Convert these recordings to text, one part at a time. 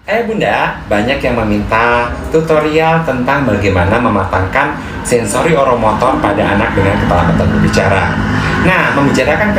Bunda, banyak yang meminta tutorial tentang bagaimana mematangkan sensori oromotor pada anak dengan keterlambatan berbicara. Nah, membicarakan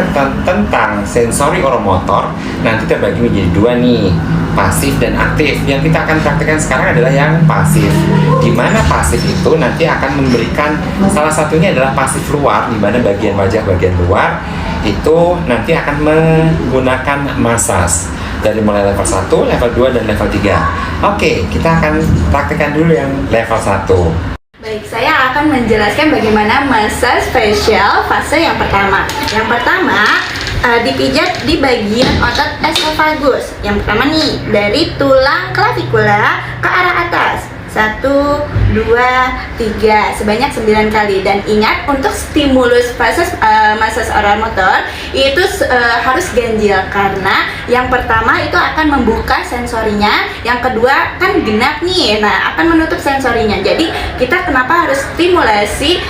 tentang sensori oromotor, nanti terbagi menjadi dua nih, pasif dan aktif. Yang kita akan praktekkan sekarang adalah yang pasif. Di mana pasif itu nanti akan memberikan, salah satunya adalah pasif luar, di mana bagian wajah bagian luar itu nanti akan menggunakan massage. Dari mulai level 1, level 2, dan level 3. Oke, kita akan praktekkan dulu yang level 1. Baik, saya akan menjelaskan bagaimana massage facial fase yang pertama. Yang pertama, dipijat di bagian otot esophagus. Yang pertama nih, dari tulang klavikula ke arah atas. 1, 2, 3, sebanyak 9 kali. Dan ingat, untuk stimulus massage oromotor itu harus ganjil, karena yang pertama itu akan membuka sensorinya, yang kedua kan genap nih, nah akan menutup sensorinya. Jadi kita kenapa harus stimulasi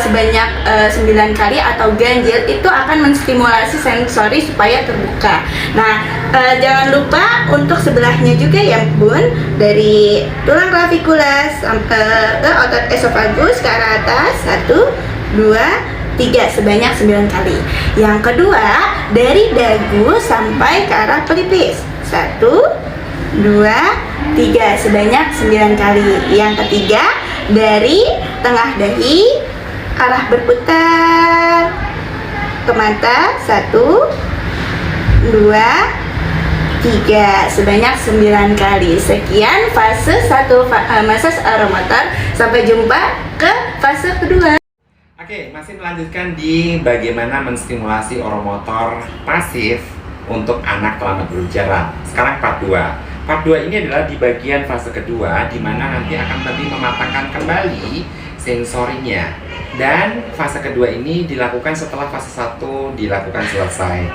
sebanyak 9 kali atau ganjil, itu akan menstimulasi sensori supaya terbuka. Nah, jangan lupa untuk sebelahnya juga ya Bun, dari tulang klavikula sampai ke otot esophagus ke arah atas. 1, 2, 3, sebanyak 9 kali. Yang kedua, dari dagu sampai ke arah pelipis. 1, 2, 3, sebanyak 9 kali. Yang ketiga, dari tengah dahi arah berputar ke mata. 1, 2, 3, sebanyak 9 kali. Sekian fase 1 massage oromotor. Sampai jumpa ke fase kedua. Oke, masih melanjutkan di bagaimana menstimulasi oromotor pasif untuk anak terlambat berbicara. Sekarang part 2. Part 2 ini adalah di bagian fase kedua, di mana nanti akan lebih mematangkan kembali sensorinya. Dan fase kedua ini dilakukan setelah fase 1 dilakukan selesai.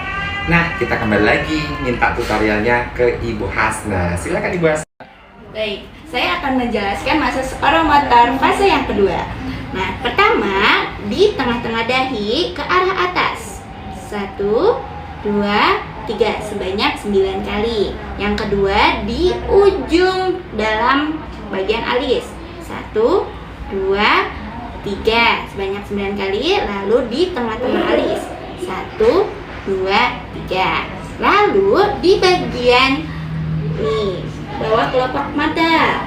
Nah, kita kembali lagi minta tutorialnya ke Ibu Hasna. Silakan Ibu Hasna. Baik, saya akan menjelaskan massage oromotor fase yang kedua. Nah, pertama di tengah-tengah dahi ke arah atas. 1, 2, 3, sebanyak 9 kali. Yang kedua di ujung dalam bagian alis. 1, 2, 3, sebanyak 9 kali. Lalu di tengah-tengah alis. 1, 2, 3. Lalu di bagian nih, bawah kelopak mata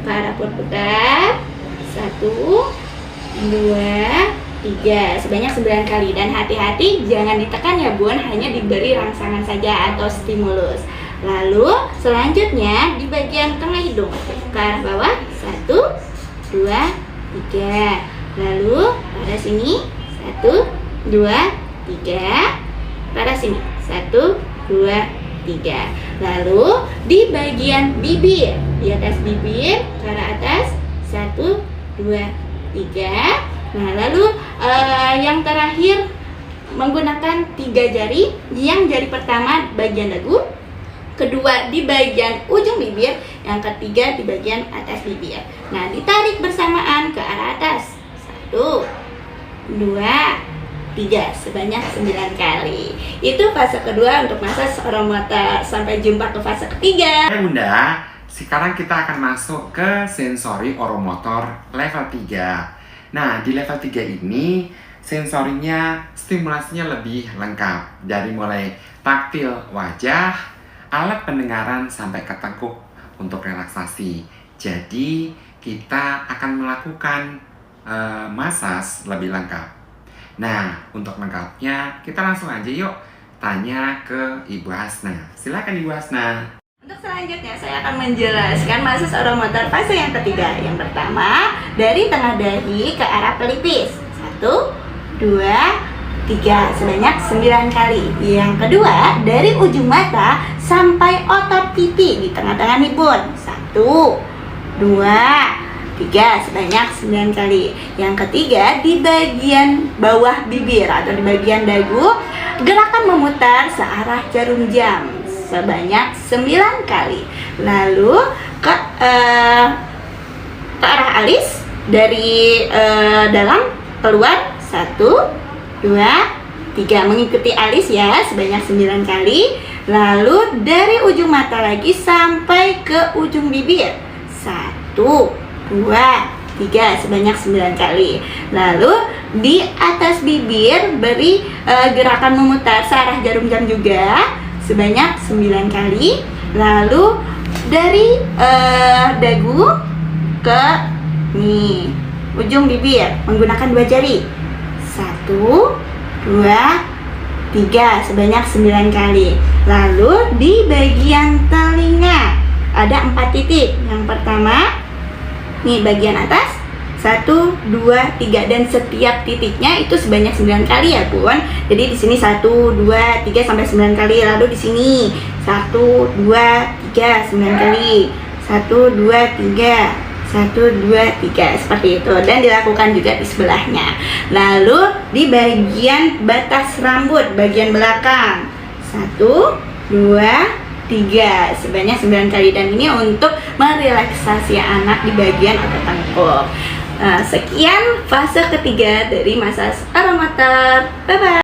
ke arah berputar. 1, 2, 3, sebanyak 9 kali. Dan hati-hati jangan ditekan ya Bun, hanya diberi rangsangan saja atau stimulus. Lalu selanjutnya di bagian tengah hidung ke arah bawah. 1, 2, 3. Lalu pada sini. 1, 2, 3. Pada sini. 1, 2, 3. Lalu di bagian bibir, di atas bibir ke arah atas. 1, 2, 3. Nah, lalu yang terakhir menggunakan 3 jari. Yang jari pertama bagian dagu, kedua di bagian ujung bibir, yang ketiga di bagian atas bibir. Nah, ditarik bersamaan ke arah atas. 1, 2, 3, sebanyak 9 kali. Itu fase kedua untuk massage oromotor. Sampai jumpa ke fase ketiga. Bunda, sekarang kita akan masuk ke sensori oromotor level 3. Nah, di level 3 ini sensorinya, stimulasinya lebih lengkap. Dari mulai taktil wajah, alat pendengaran, sampai ke tengkuk untuk relaksasi. Jadi, kita akan melakukan massage lebih lengkap. Nah, untuk lengkapnya kita langsung aja yuk tanya ke Ibu Hasna. Silakan Ibu Hasna. Untuk selanjutnya saya akan menjelaskan massage oromotor fase yang ketiga. Yang pertama, dari tengah dahi ke arah pelipis. 1, 2, 3, sebanyak 9 kali. Yang kedua, dari ujung mata sampai otot pipi di tengah-tengah nih Bun. 1, 2, 3, sebanyak 9 kali. Yang ketiga, di bagian bawah bibir atau di bagian dagu, gerakan memutar searah jarum jam sebanyak 9 kali. Lalu ke arah alis, dari dalam keluar. 1, 2, 3, mengikuti alis ya, sebanyak 9 kali. Lalu dari ujung mata lagi sampai ke ujung bibir. 1, 2, 3 sebanyak 9 kali. Lalu di atas bibir beri gerakan memutar searah jarum jam juga sebanyak 9 kali. Lalu dari dagu ke ujung bibir menggunakan 2 jari. 1, 2, 3 sebanyak 9 kali. Lalu di bagian telinga ada 4 titik. Yang pertama bagian atas 1, 2, 3 dan setiap titiknya itu sebanyak 9 kali ya Bun. Jadi di sini 1, 2, 3 sampai 9 kali. Lalu di sini 1, 2, 3 9 kali. 1, 2, 3 1, 2, 3 seperti itu, dan dilakukan juga di sebelahnya. Lalu di bagian batas rambut bagian belakang 1, 2, 3 sebanyak 9 kali, dan ini untuk merelaksasi anak di bagian otot tengkuk. Sekian fase ketiga dari massage oromotor. Bye bye.